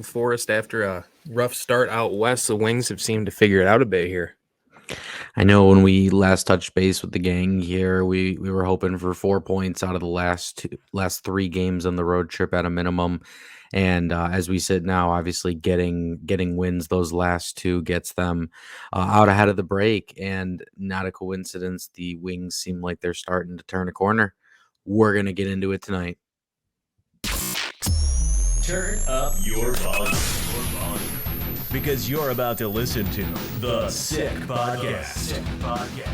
Forest, after a rough start out west, the Wings have seemed to figure it out a bit here. I know when we last touched base with the gang here, we were hoping for 4 points out of the last 3 games on the road trip at a minimum. And as we sit now, obviously getting wins those last two gets them out ahead of the break. And not a coincidence, the Wings seem like they're starting to turn a corner. We're gonna get into it tonight. Turn up your volume. Because you're about to listen to The Sick Podcast.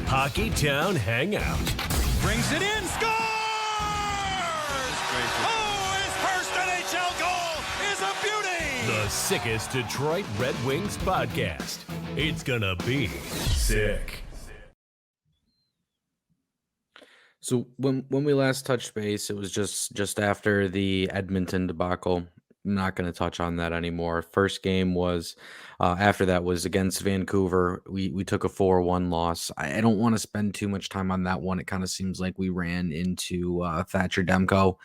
Hockey Town Hangout. Brings it in, scores! Oh, his first NHL goal is a beauty! The sickest Detroit Red Wings podcast. It's gonna be sick. So when we last touched base, it was just after the Edmonton debacle. I'm not going to touch on that anymore. First game was after that was against Vancouver. We took a 4-1 loss. I don't want to spend too much time on that one. It kind of seems like we ran into Thatcher Demko.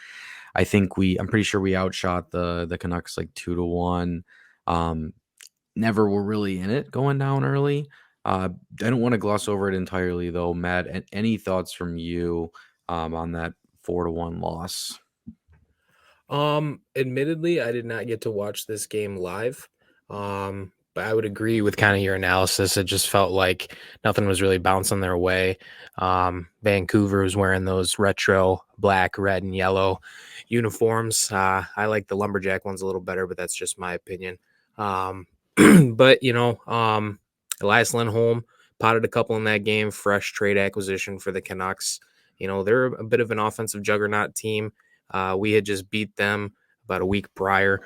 I'm pretty sure we outshot the Canucks like 2-1. Never were really in it going down early. I don't want to gloss over it entirely, though. Matt, any thoughts from you on that 4-1 loss? Admittedly, I did not get to watch this game live. But I would agree with kind of your analysis. It just felt like nothing was really bouncing their way. Vancouver was wearing those retro black, red, and yellow uniforms. I like the lumberjack ones a little better, but that's just my opinion. But Elias Lindholm potted a couple in that game. Fresh trade acquisition for the Canucks. They're a bit of an offensive juggernaut team. We had just beat them about a week prior.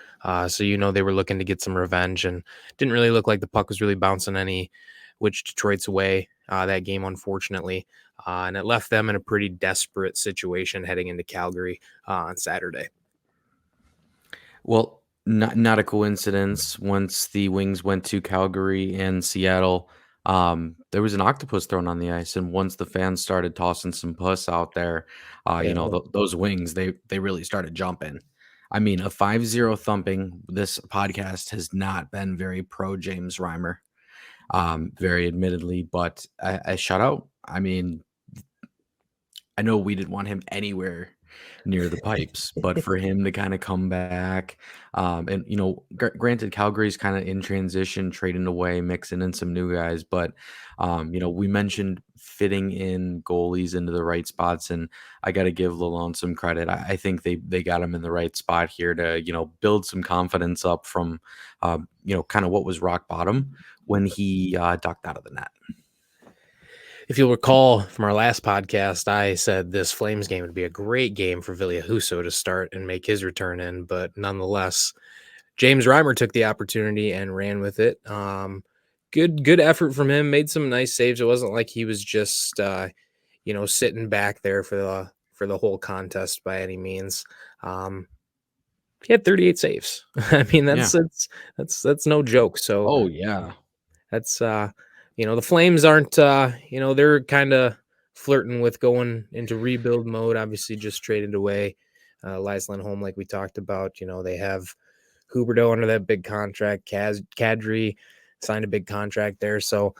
So they were looking to get some revenge, and didn't really look like the puck was really bouncing which Detroit's way that game, unfortunately. And it left them in a pretty desperate situation heading into Calgary on Saturday. Well, not a coincidence. Once the Wings went to Calgary and Seattle, there was an octopus thrown on the ice, and once the fans started tossing some puss out there, those Wings they really started jumping. I mean, a 5-0 thumping. This podcast has not been very pro James Reimer, very admittedly, but a shutout. I mean, I know we didn't want him anywhere near the pipes, but for him to kind of come back, and granted, Calgary's kind of in transition, trading away, mixing in some new guys, but we mentioned fitting in goalies into the right spots, and I got to give Lalonde some credit. I think they got him in the right spot here to build some confidence up from kind of what was rock bottom when he ducked out of the net. If you'll recall from our last podcast, I said this Flames game would be a great game for Villiahuso to start and make his return in, but nonetheless, James Reimer took the opportunity and ran with it. Good effort from him. Made some nice saves. It wasn't like he was just sitting back there for the whole contest by any means. He had 38 saves. I mean, that's no joke. So, Oh yeah. that's the Flames aren't they're kind of flirting with going into rebuild mode. Obviously, just traded away Elias Lindholm, like we talked about. They have Huberdeau under that big contract. Kadri signed a big contract there, so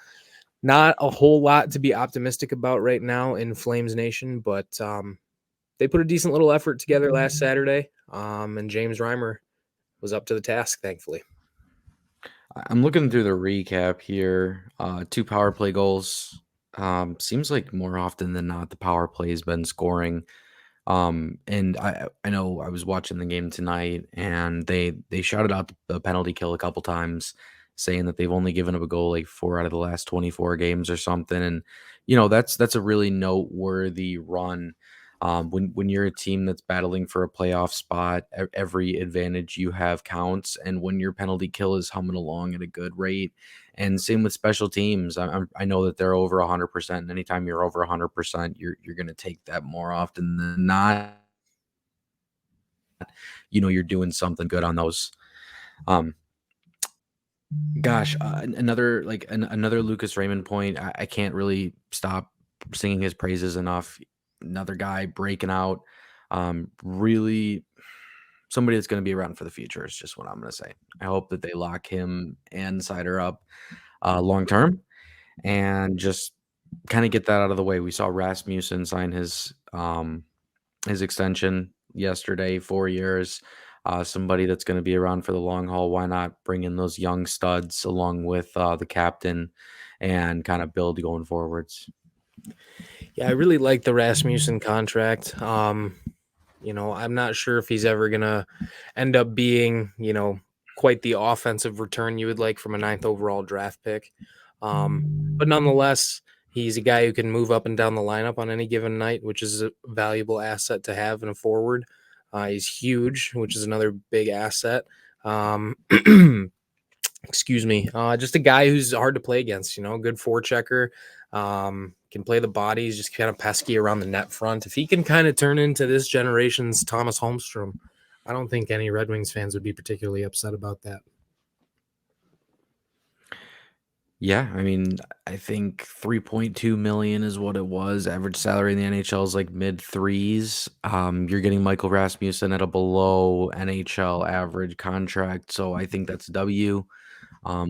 not a whole lot to be optimistic about right now in Flames Nation. But they put a decent little effort together last Saturday, and James Reimer was up to the task, thankfully. I'm looking through the recap here. 2 power play goals. Seems like more often than not the power play has been scoring. And I know I was watching the game tonight, and they shouted out the penalty kill a couple times, saying that they've only given up a goal like 4 out of the last 24 games or something. And that's a really noteworthy run. When you're a team that's battling for a playoff spot, every advantage you have counts, and when your penalty kill is humming along at a good rate, and same with special teams. I know that they're over 100%, and anytime you're over 100%, you're going to take that more often than not. You're doing something good on those. Um, another Lucas Raymond point. I can't really stop singing his praises enough. Another guy breaking out. Really, somebody that's going to be around for the future is just what I'm going to say. I hope that they lock him and Sider up long term and just kind of get that out of the way. We saw Rasmussen sign his extension yesterday, 4 years. Somebody that's going to be around for the long haul. Why not bring in those young studs along with the captain and kind of build going forwards? Yeah, I really like the Rasmussen contract. I'm not sure if he's ever gonna end up being, quite the offensive return you would like from a ninth overall draft pick. But nonetheless, he's a guy who can move up and down the lineup on any given night, which is a valuable asset to have in a forward. He's huge, which is another big asset. Um, excuse me. Just a guy who's hard to play against, good forechecker. Can play the bodies, just kind of pesky around the net front. If he can kind of turn into this generation's Thomas Holmstrom, I don't think any Red Wings fans would be particularly upset about that. Yeah, I mean, I think 3.2 million is what it was. Average salary in the NHL is like mid threes. You're getting Michael Rasmussen at a below NHL average contract, so I think that's a W.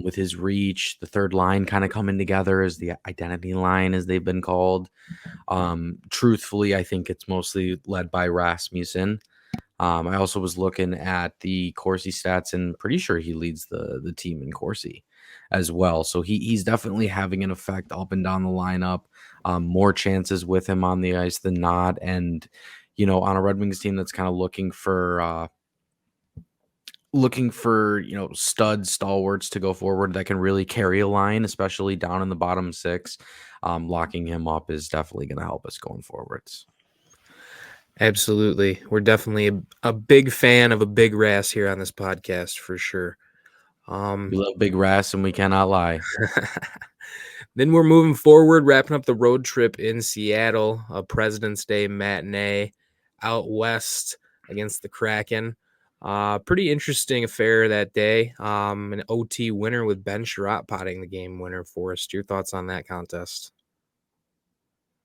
With his reach, the third line kind of coming together as the identity line, as they've been called. Truthfully, I think it's mostly led by Rasmussen. I also was looking at the Corsi stats and pretty sure he leads the team in Corsi as well. So he's definitely having an effect up and down the lineup. More chances with him on the ice than not. And, on a Red Wings team that's kind of looking for stud stalwarts to go forward that can really carry a line, especially down in the bottom six. Locking him up is definitely going to help us going forwards. Absolutely. We're definitely a big fan of a big Rass here on this podcast for sure. We love Big Rass and we cannot lie. Then we're moving forward, wrapping up the road trip in Seattle, a President's Day matinee out west against the Kraken. Pretty interesting affair that day. An OT winner with Ben Sherratt potting the game winner for us. Your thoughts on that contest?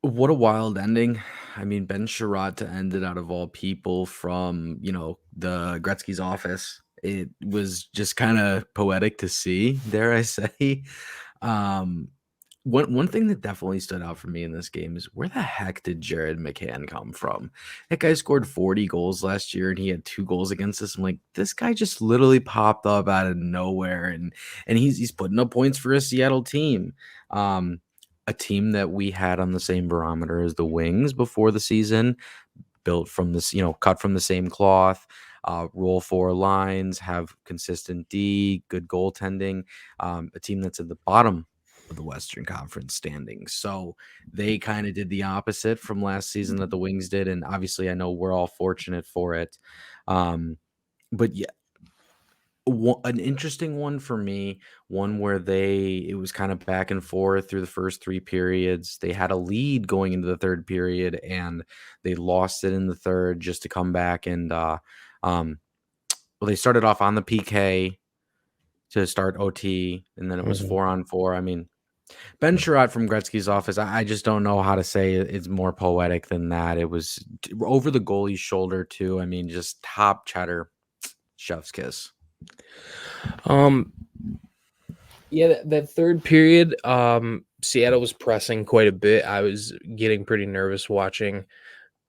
What a wild ending. I mean, Ben Sherratt to end it out of all people from, the Gretzky's office. It was just kind of poetic to see, dare I say. Um, one thing that definitely stood out for me in this game is where the heck did Jared McCann come from? That guy scored 40 goals last year and he had 2 goals against us. I'm like, this guy just literally popped up out of nowhere and he's putting up points for a Seattle team. A team that we had on the same barometer as the Wings before the season, built from this, cut from the same cloth, roll 4 lines, have consistent D, good goaltending, a team that's at the bottom of the Western Conference standings. So they kind of did the opposite from last season that the Wings did. And obviously I know we're all fortunate for it. But yeah, an interesting one for me, one where it was kind of back and forth through the first 3 periods. They had a lead going into the third period and they lost it in the third just to come back and they started off on the PK to start OT and then it was 4-on-4. I mean, Ben Sherratt from Gretzky's office, I just don't know how to say it's more poetic than that. It was over the goalie's shoulder too. I mean, just top cheddar, chef's kiss. Yeah, that third period, Seattle was pressing quite a bit. I was getting pretty nervous watching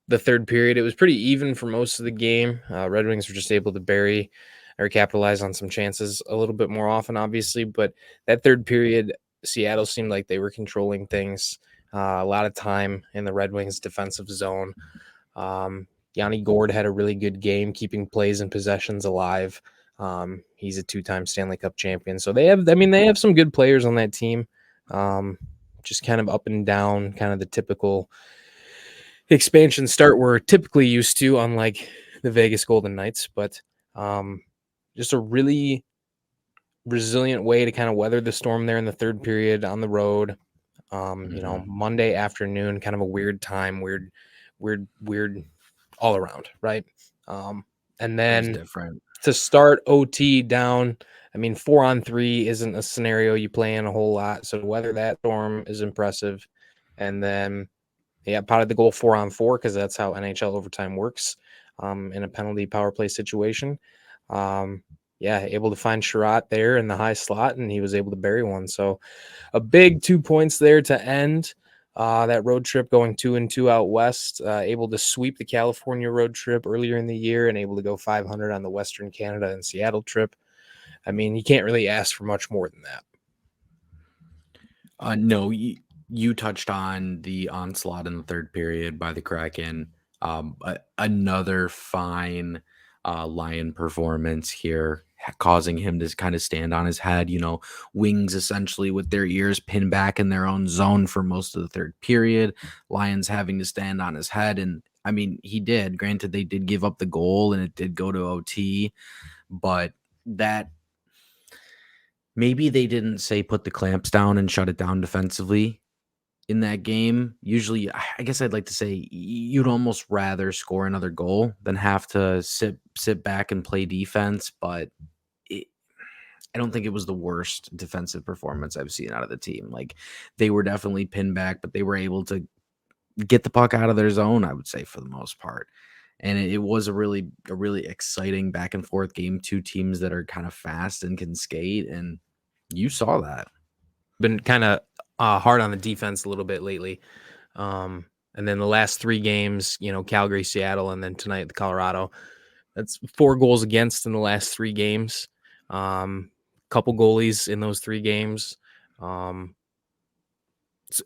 the third period. It was pretty even for most of the game. Red Wings were just able to bury or capitalize on some chances a little bit more often, obviously. But that third period, Seattle seemed like they were controlling things. A lot of time in the Red Wings defensive zone. Yanni Gourde had a really good game, keeping plays and possessions alive. He's a 2-time Stanley Cup champion. So they have some good players on that team. Just kind of up and down, kind of the typical expansion start we're typically used to, unlike the Vegas Golden Knights, but just a really resilient way to kind of weather the storm there in the third period on the road. Monday afternoon, kind of a weird time, weird all around, right? And then Different. to start OT down, 4-on-3 isn't a scenario you play in a whole lot. So to weather that storm is impressive. And then, potted the goal 4-on-4 because that's how NHL overtime works. in a penalty power play situation. Able to find Sherratt there in the high slot, and he was able to bury one. So a big 2 points there to end that road trip, going 2-2 out west, able to sweep the California road trip earlier in the year and able to go 500 on the Western Canada and Seattle trip. I mean, you can't really ask for much more than that. No, you touched on the onslaught in the third period by the Kraken. Another fine Lion performance here, causing him to kind of stand on his head. Wings essentially with their ears pinned back in their own zone for most of the third period. Lions having to stand on his head. And I mean, he did. Granted, they did give up the goal and it did go to OT, but that maybe they didn't say put the clamps down and shut it down defensively in that game. Usually, I guess I'd like to say you'd almost rather score another goal than have to sit back and play defense. But I don't think it was the worst defensive performance I've seen out of the team. Like, they were definitely pinned back, but they were able to get the puck out of their zone, I would say, for the most part. And it was a really exciting back and forth game. Two teams that are kind of fast and can skate, and you saw that. Been kind of hard on the defense a little bit lately. And then the last 3 games, Calgary, Seattle, and then tonight the Colorado. That's 4 goals against in the last 3 games. Couple goalies in those 3 games.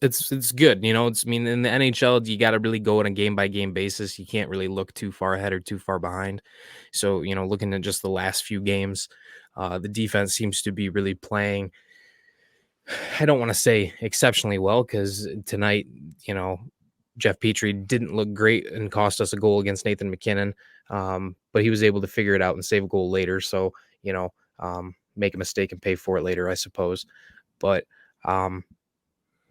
It's good, in the NHL, you got to really go on a game by game basis. You can't really look too far ahead or too far behind. So, looking at just the last few games, the defense seems to be really playing. I don't want to say exceptionally well, because tonight, Jeff Petrie didn't look great and cost us a goal against Nathan McKinnon. But he was able to figure it out and save a goal later. So, make a mistake and pay for it later, I suppose. But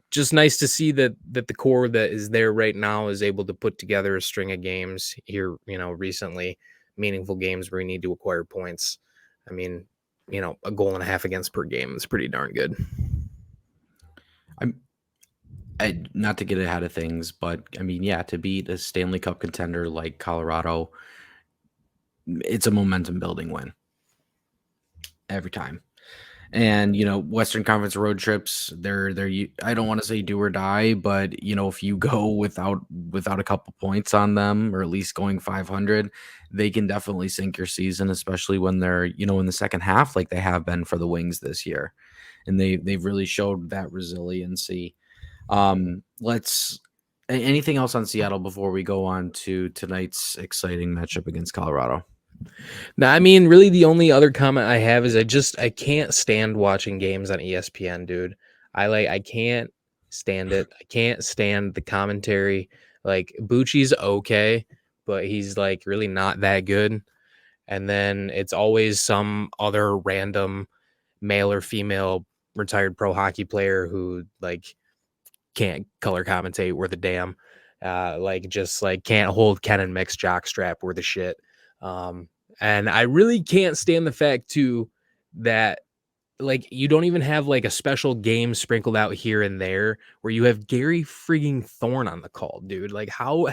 just nice to see that the core that is there right now is able to put together a string of games here, recently, meaningful games where we need to acquire points. I mean, a goal and a half against per game is pretty darn good. Not to get ahead of things, but I mean, to beat a Stanley Cup contender like Colorado, it's a momentum building win every time. And Western Conference road trips, they're I don't want to say do or die, but if you go without a couple points on them, or at least going 500, they can definitely sink your season, especially when they're in the second half, like they have been for the Wings this year, and they've really showed that resiliency. Anything else on Seattle before we go on to tonight's exciting matchup against Colorado? Now, I mean, really the only other comment I have is I can't stand watching games on ESPN, dude. I can't stand it. I can't stand the commentary. Like, Bucci's okay, but he's like really not that good. And then it's always some other random male or female retired pro hockey player who like can't color commentate worth a damn. Just can't hold Ken and Mick's jockstrap worth a shit. And I really can't stand the fact too that you don't even have a special game sprinkled out here and there where you have Gary frigging Thorne on the call, dude. How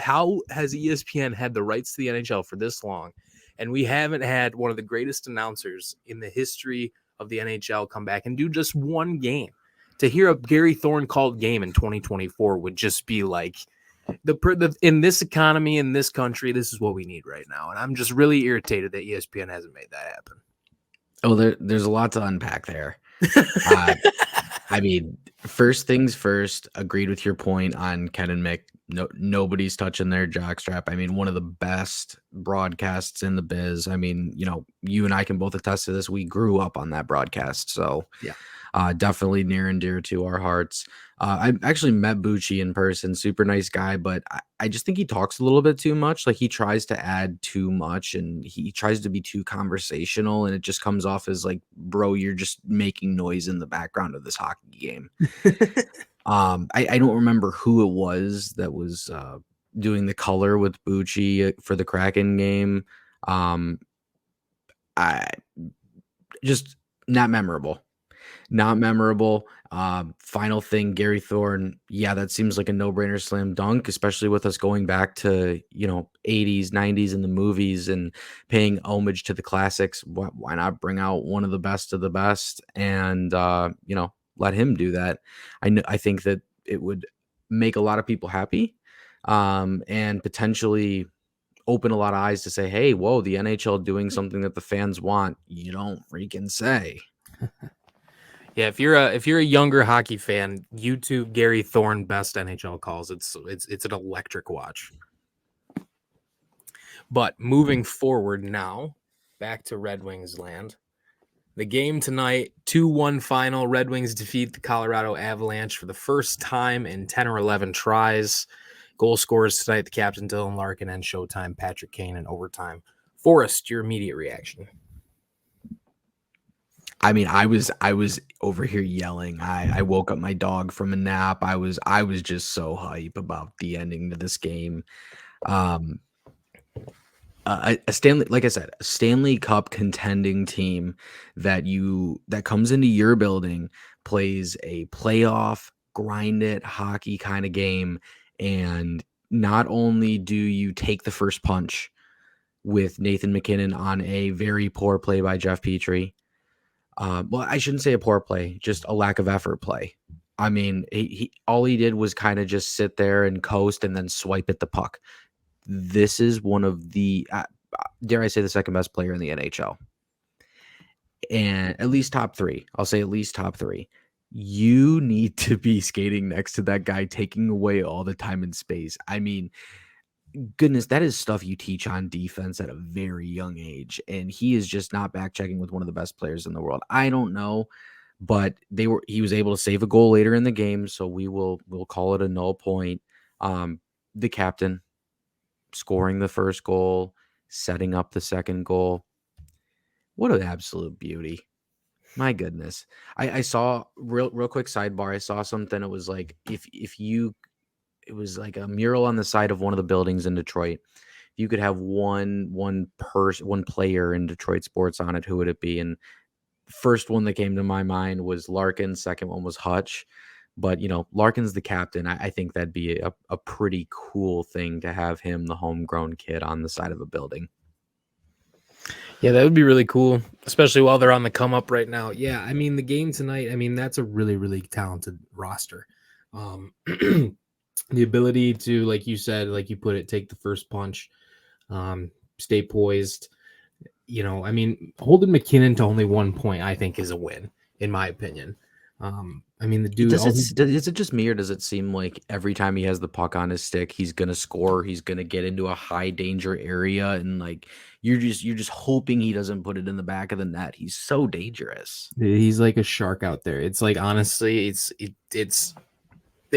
has ESPN had the rights to the NHL for this long, and we haven't had one of the greatest announcers in the history of the NHL come back and do just one game? To hear a Gary Thorne called game in 2024 would just be in this economy, in this country, this is what we need right now. And I'm just really irritated that ESPN hasn't made that happen. Oh, there's a lot to unpack there. I mean, first things first, agreed with your point on Ken and Mick. Nobody's touching their jockstrap. I mean, one of the best broadcasts in the biz. I mean, you and I can both attest to this. We grew up on that broadcast. So yeah. Definitely near and dear to our hearts. I actually met Bucci in person, super nice guy, but I just think he talks a little bit too much. Like, he tries to add too much and he tries to be too conversational, and it just comes off as like, bro, you're just making noise in the background of this hockey game. I don't remember who it was that was doing the color with Bucci for the Kraken game. I just not memorable. Not memorable. Final thing, Gary Thorne. Yeah, that seems like a no-brainer slam dunk, especially with us going back to 80s, 90s in the movies and paying homage to the classics. Why not bring out one of the best of the best and let him do that? I think that it would make a lot of people happy, and potentially open a lot of eyes to say, hey, whoa, the NHL doing something that the fans want. You don't freaking say. Yeah, if you're a younger hockey fan, YouTube Gary Thorne best NHL calls. It's an electric watch. But moving forward now, back to Red Wings land. The game tonight, 2-1 final. Red Wings defeat the Colorado Avalanche for the first time in 10 or 11 tries. Goal scorers tonight, the captain Dylan Larkin and Showtime Patrick Kane in overtime. Forrest, your immediate reaction. I mean, I was over here yelling. I woke up my dog from a nap. I was just so hype about the ending to this game. A Stanley, like I said, a Stanley Cup contending team that comes into your building, plays a playoff, grind it hockey kind of game, and not only do you take the first punch with Nathan MacKinnon on a very poor play by Jeff Petrie. Well, I shouldn't say a poor play, just a lack of effort play. I mean, he all he did was kind of just sit there and coast and then swipe at the puck. This is one of the, dare I say, the second best player in the NHL. And at least top three. I'll say at least top three. You need to be skating next to that guy, taking away all the time and space. I mean, goodness, that is stuff you teach on defense at a very young age. And he is just not back checking with one of the best players in the world. I don't know, but he was able to save a goal later in the game. So we'll call it a null point. The captain scoring the first goal, setting up the second goal. What an absolute beauty. My goodness. I saw real quick sidebar. I saw something. It was like, it was like a mural on the side of one of the buildings in Detroit. You could have one player in Detroit sports on it. Who would it be? And first one that came to my mind was Larkin. Second one was Hutch. But, Larkin's the captain. I think that'd be a pretty cool thing to have him, the homegrown kid, on the side of a building. Yeah, that would be really cool, especially while they're on the come up right now. Yeah, I mean, the game tonight, that's a really, really talented roster. The ability to, like you said, like you put it, take the first punch, stay poised. Holding MacKinnon to only 1 point, I think, is a win, in my opinion. The dude. Is it just me, or does it seem like every time he has the puck on his stick, he's gonna score? He's gonna get into a high danger area, and like you're just hoping he doesn't put it in the back of the net. He's so dangerous. He's like a shark out there. It's like, honestly, it's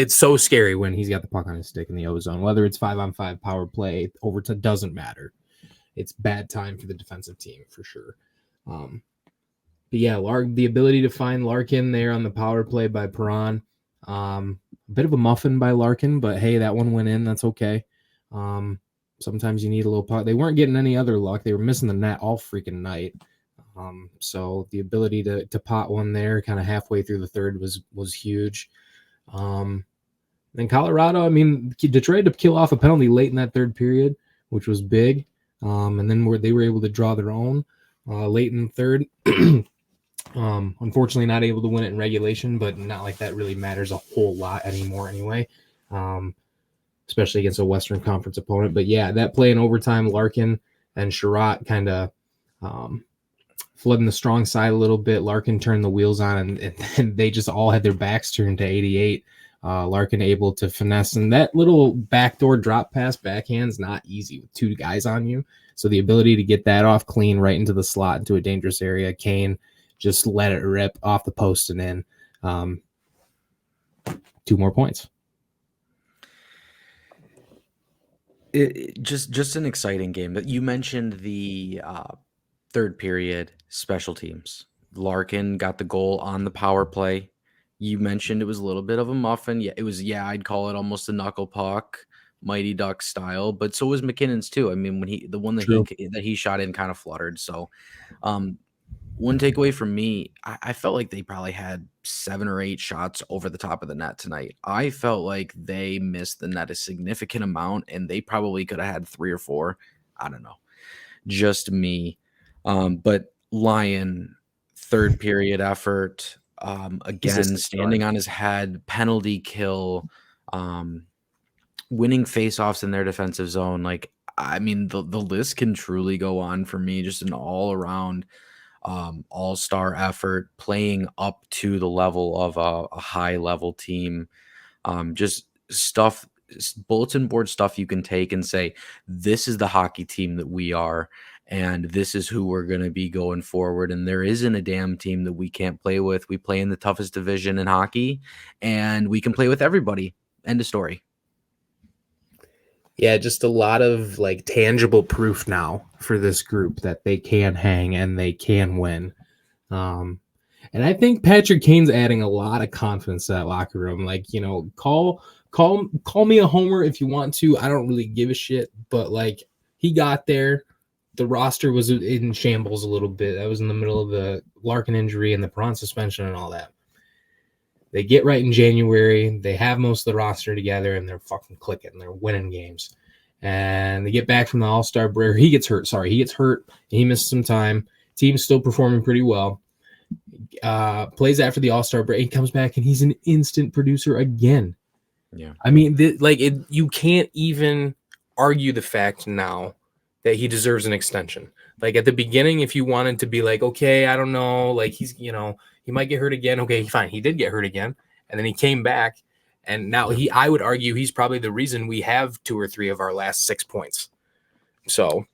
so scary when he's got the puck on his stick in the ozone. Whether it's 5-on-5 power play, overtime, doesn't matter. It's bad time for the defensive team for sure. But yeah, the ability to find Larkin there on the power play by Perron. A bit of a muffin by Larkin, but hey, that one went in. That's okay. Sometimes you need a little puck. They weren't getting any other luck. They were missing the net all freaking night. So the ability to pot one there kind of halfway through the third was huge. Then Colorado, Detroit had to kill off a penalty late in that third period, which was big. And then they were able to draw their own late in the third. Unfortunately not able to win it in regulation, but not like that really matters a whole lot anymore anyway, especially against a Western Conference opponent. But yeah, that play in overtime, Larkin and Sherratt kind of flooding the strong side a little bit. Larkin turned the wheels on, and they just all had their backs turned to 88. Larkin able to finesse, and that little backdoor drop pass backhand's not easy with two guys on you. So the ability to get that off clean right into the slot, into a dangerous area, Kane just let it rip off the post and in. 2 more points. Just an exciting game. That you mentioned the third period special teams. Larkin got the goal on the power play. You mentioned it was a little bit of a muffin. Yeah, it was. Yeah, I'd call it almost a knuckle puck, Mighty Duck style. But so was McKinnon's too. When the one that he shot in kind of fluttered. So, One takeaway from me, I felt like they probably had 7 or 8 shots over the top of the net tonight. I felt like they missed the net a significant amount, and they probably could have had 3 or 4. I don't know. Just me. But Lyon, third period effort, He's again, just a standing stud. on his head, penalty kill, um, winning faceoffs in their defensive zone. Like, I mean, the list can truly go on for me. Just an all around all-star effort, playing up to the level of a high level team. Just stuff, bulletin board stuff you can take and say, this is the hockey team that we are, and this is who we're going to be going forward. And there isn't a damn team that we can't play with. We play in the toughest division in hockey, and we can play with everybody. End of story. Yeah, just a lot of like tangible proof now for this group that they can hang and they can win. Um, and I think Patrick Kane's adding a lot of confidence to that locker room. Like, you know, call me a homer if you want to. I don't really give a shit, but like he got there. The roster was in shambles a little bit. That was in the middle of the Larkin injury and the Perron suspension and all that. They get right in January. They have most of the roster together, and they're fucking clicking. They're winning games. And they get back from the All-Star break. He gets hurt. Sorry, he gets hurt. He misses some time. Team's still performing pretty well. Plays after the All-Star break. He comes back, and he's an instant producer again. Yeah. I mean, you can't even argue the fact now that he deserves an extension. Like at the beginning, if you wanted to be like, okay, I don't know, like he's, you know, he might get hurt again. Okay, fine. He did get hurt again. And then he came back. And now I would argue he's probably the reason we have 2 or 3 of our last 6 points. So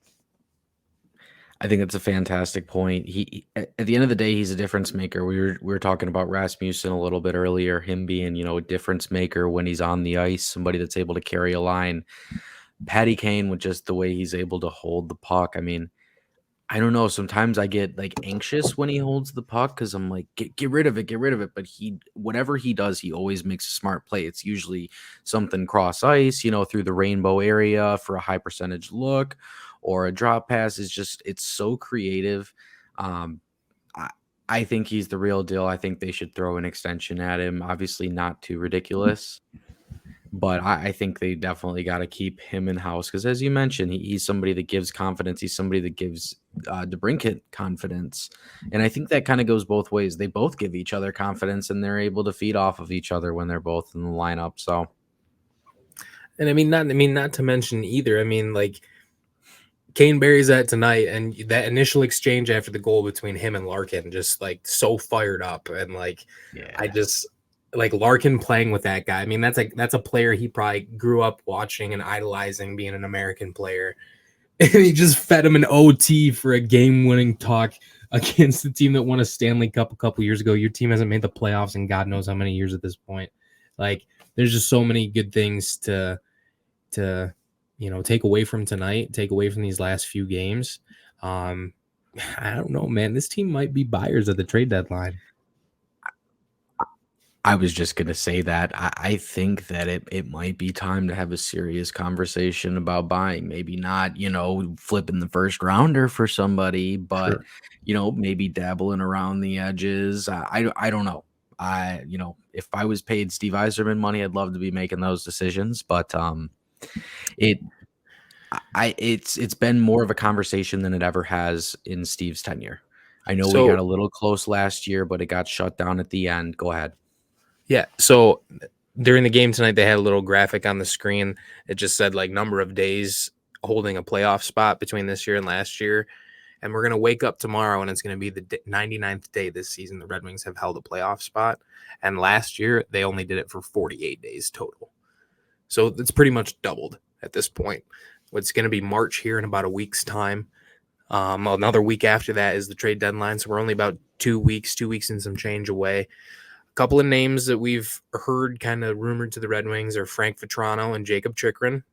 I think that's a fantastic point. He at the end of the day, he's a difference maker. We were talking about Rasmussen a little bit earlier, him being, a difference maker when he's on the ice, somebody that's able to carry a line. Patty Kane, with just the way he's able to hold the puck. I mean, I don't know. Sometimes I get like anxious when he holds the puck because I'm like, get rid of it, get rid of it. But whatever he does, he always makes a smart play. It's usually something cross ice, through the rainbow area for a high percentage look, or a drop pass. It's so creative. Um, I, I think he's the real deal. I think they should throw an extension at him. Obviously, not too ridiculous. But I think they definitely got to keep him in house because, as you mentioned, he's somebody that gives confidence. He's somebody that gives DeBrincat confidence, and I think that kind of goes both ways. They both give each other confidence, and they're able to feed off of each other when they're both in the lineup. So, and not to mention either. I mean, like Kane buries that tonight, and that initial exchange after the goal between him and Larkin, just like so fired up, and like I just. Like Larkin playing with that guy. I mean, that's a player he probably grew up watching and idolizing, being an American player. And he just fed him an OT for a game-winning talk against the team that won a Stanley Cup a couple years ago. Your team hasn't made the playoffs in God knows how many years at this point. Like, there's just so many good things to take away from tonight, take away from these last few games. I don't know, man. This team might be buyers at the trade deadline. I was just going to say that I think that it might be time to have a serious conversation about buying. Maybe not, flipping the first rounder for somebody, but, Sure. Maybe dabbling around the edges. I don't know. If I was paid Steve Yzerman money, I'd love to be making those decisions. But it's been more of a conversation than it ever has in Steve's tenure. I know we got a little close last year, but it got shut down at the end. Go ahead. Yeah. So during the game tonight, they had a little graphic on the screen. It just said like number of days holding a playoff spot between this year and last year. And we're going to wake up tomorrow and it's going to be the 99th day this season the Red Wings have held a playoff spot. And last year, they only did it for 48 days total. So it's pretty much doubled at this point. It's going to be March here in about a week's time. Another week after that is the trade deadline. So we're only about 2 weeks and some change away. Couple of names that we've heard kind of rumored to the Red Wings are Frank Vetrano and Jacob Chychrun.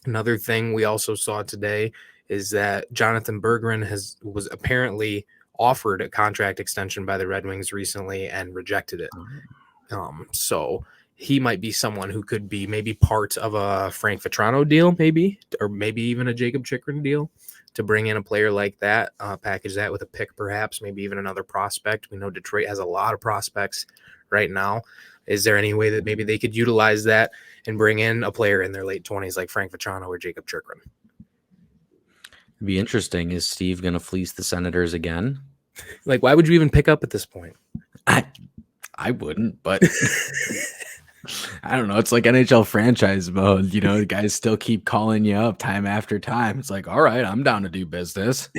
Another thing we also saw today is that Jonathan Berggren was apparently offered a contract extension by the Red Wings recently and rejected it. So he might be someone who could be maybe part of a Frank Vetrano deal, maybe, or maybe even a Jacob Chychrun deal. to bring in a player like that, package that with a pick, perhaps, maybe even another prospect. We know Detroit has a lot of prospects right now. Is there any way that maybe they could utilize that and bring in a player in their late 20s like Frank Vatrano or Jacob Chikrin? It'd be interesting. Is Steve going to fleece the Senators again? Like, why would you even pick up at this point? I wouldn't, but I don't know. It's like NHL franchise mode. You know, the guys still keep calling you up time after time. It's like, all right, I'm down to do business.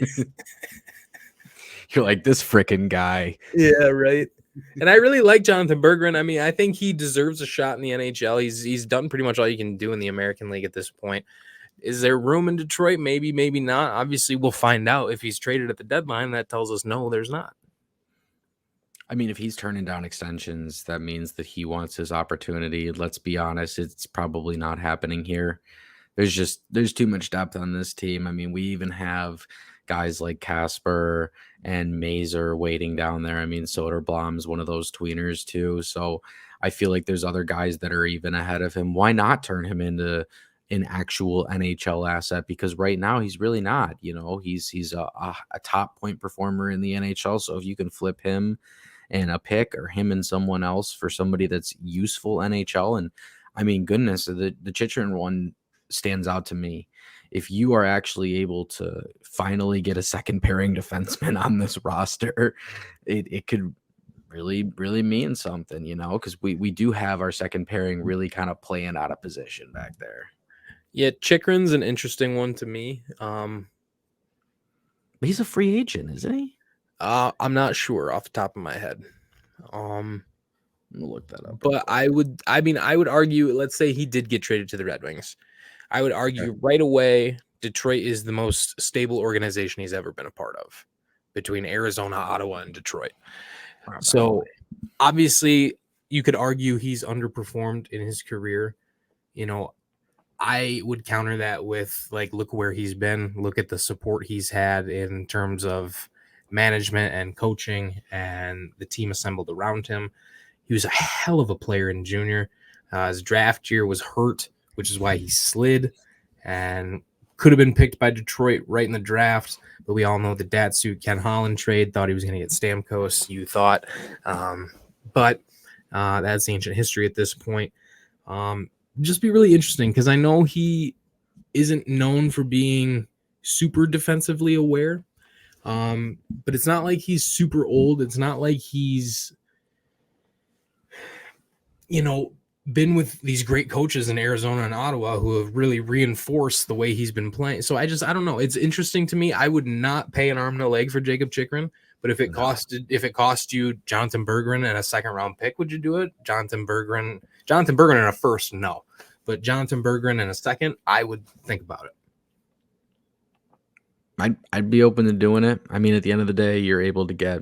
You're like, this freaking guy. Yeah, right. And I really like Jonathan Berggren. I mean, I think he deserves a shot in the NHL. He's done pretty much all you can do in the American League at this point. Is there room in Detroit? Maybe, maybe not. Obviously, we'll find out if he's traded at the deadline. That tells us no, there's not. I mean, if he's turning down extensions, that means that he wants his opportunity. Let's be honest, it's probably not happening here. There's too much depth on this team. I mean, we even have guys like Casper and Mazer waiting down there. I mean, Soderblom's one of those tweeners too. So I feel like there's other guys that are even ahead of him. Why not turn him into an actual NHL asset? Because right now he's really not. You know, he's a top point performer in the NHL. So if you can flip him and a pick or him and someone else for somebody that's useful NHL. And I mean, goodness, the Chychrun one stands out to me. If you are actually able to finally get a second pairing defenseman on this roster, it could really, really mean something, you know, because we do have our second pairing really kind of playing out of position back there. Yeah, Chikrin's an interesting one to me. But he's a free agent, isn't he? I'm not sure off the top of my head. I'm gonna look that up. But I would argue, let's say he did get traded to the Red Wings. I would argue right away, Detroit is the most stable organization he's ever been a part of between Arizona, Ottawa, and Detroit. So obviously you could argue he's underperformed in his career. You know, I would counter that with, like, look where he's been, look at the support he's had in terms of management and coaching and the team assembled around him. He was a hell of a player in junior. His draft year was hurt, which is why he slid and could have been picked by Detroit right in the draft. But we all know the Datsyuk Ken Holland trade, thought he was going to get Stamkos, you thought. But that's ancient history at this point. Just be really interesting because I know he isn't known for being super defensively aware. But it's not like he's super old. It's not like he's, you know, been with these great coaches in Arizona and Ottawa who have really reinforced the way he's been playing. So I don't know. It's interesting to me. I would not pay an arm and a leg for Jacob Chikrin, but if it cost you Jonathan Berggren and a second round pick, would you do it? Jonathan Berggren and a first, no. But Jonathan Berggren and a second, I would think about it. I'd be open to doing it. I mean, at the end of the day, you're able to get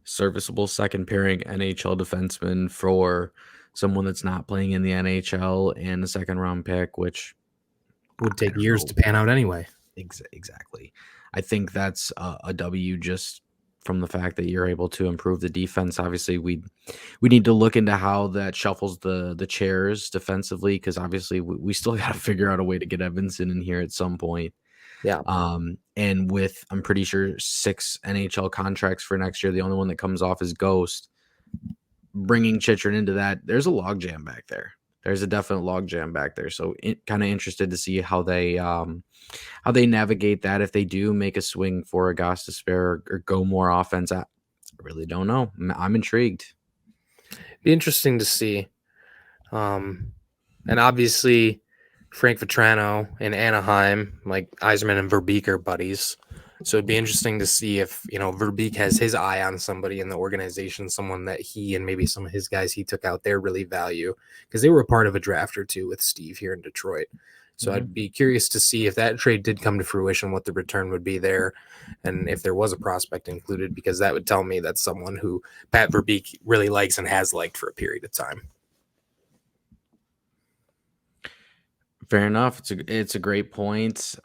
serviceable second pairing NHL defenseman for someone that's not playing in the NHL and a second round pick, which would take years to pan out anyway. Exactly. I think that's a W just from the fact that you're able to improve the defense. Obviously, we need to look into how that shuffles the chairs defensively, because obviously we still got to figure out a way to get Evanson in here at some point. Yeah. And with, I'm pretty sure, 6 NHL contracts for next year, the only one that comes off is Ghost. Bringing Chychrun into that, there's a logjam back there. There's a definite logjam back there. So kind of interested to see how they navigate that. If they do make a swing for a Gostisbehere or go more offense, I really don't know. I'm intrigued. Be interesting to see. And obviously, Frank Vatrano in Anaheim, like Yzerman and Verbeek are buddies. So it'd be interesting to see if, you know, Verbeek has his eye on somebody in the organization, someone that he and maybe some of his guys he took out there really value, because they were a part of a draft or two with Steve here in Detroit. So I'd be curious to see if that trade did come to fruition, what the return would be there, and if there was a prospect included, because that would tell me that's someone who Pat Verbeek really likes and has liked for a period of time. Fair enough. It's a great point.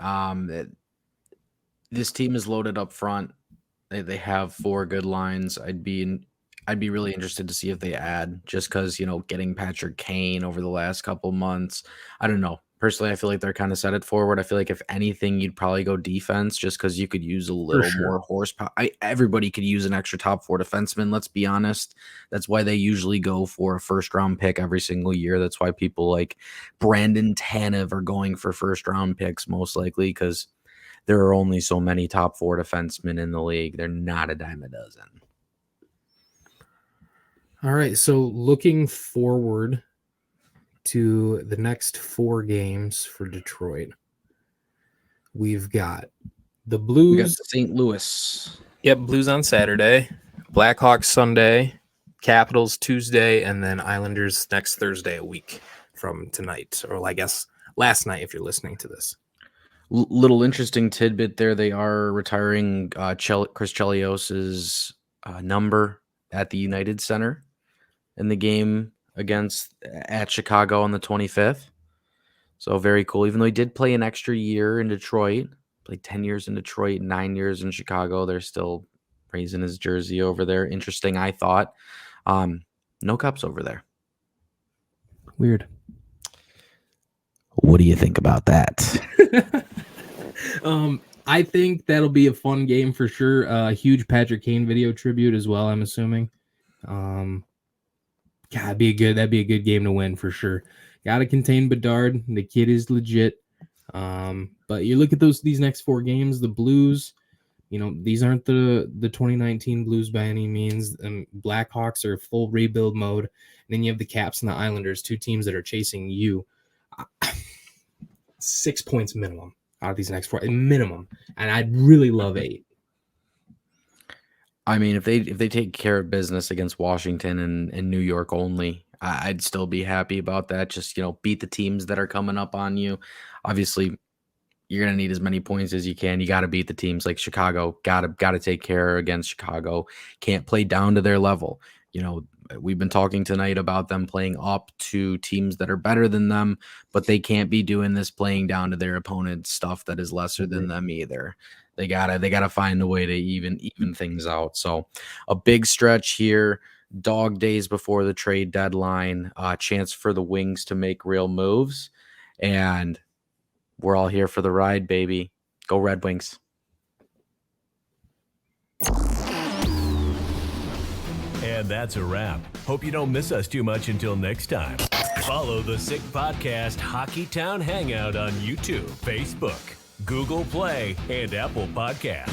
This team is loaded up front. They have 4 good lines. I'd be really interested to see if they add, just because, you know, getting Patrick Kane over the last couple months, I don't know. Personally, I feel like they're kind of set it forward. I feel like if anything, you'd probably go defense just because you could use a little more horsepower. Everybody could use an extra top 4 defenseman. Let's be honest. That's why they usually go for a first-round pick every single year. That's why people like Brandon Tanev are going for first-round picks most likely because there are only so many top 4 defensemen in the league. They're not a dime a dozen. All right, so looking forward to the next 4 games for Detroit, we've got the Blues. We got St. Louis. Yep, Blues on Saturday, Blackhawks Sunday, Capitals Tuesday, and then Islanders next Thursday, a week from tonight, or I guess last night if you're listening to this. Little interesting tidbit there. They are retiring Chris Chelios's number at the United Center in the game at Chicago on the 25th. So very cool. Even though he did play an extra year in Detroit, played 10 years in Detroit, 9 years in Chicago, they're still raising his jersey over there. Interesting, I thought. No cups over there. Weird. What do you think about that? I think that'll be a fun game for sure. A huge Patrick Kane video tribute as well, I'm assuming. That'd be a good game to win for sure. Got to contain Bedard. The kid is legit. But you look at these next 4 games, the Blues, these aren't the 2019 Blues by any means. Blackhawks are full rebuild mode. And then you have the Caps and the Islanders, 2 teams that are chasing you. 6 points minimum out of these next 4 minimum. And I'd really love 8. I mean, if they take care of business against Washington and New York only, I'd still be happy about that. Just, beat the teams that are coming up on you. Obviously, you're going to need as many points as you can. You got to beat the teams like Chicago. Got to take care against Chicago. Can't play down to their level. We've been talking tonight about them playing up to teams that are better than them, but they can't be doing this playing down to their opponent's stuff that is lesser than them either. They gotta find a way to even things out. So a big stretch here, dog days before the trade deadline, chance for the Wings to make real moves, and we're all here for the ride, baby. Go Red Wings. And that's a wrap. Hope you don't miss us too much until next time. Follow the Sick Podcast Hockey Town Hangout on YouTube, Facebook, Google Play, and Apple Podcasts.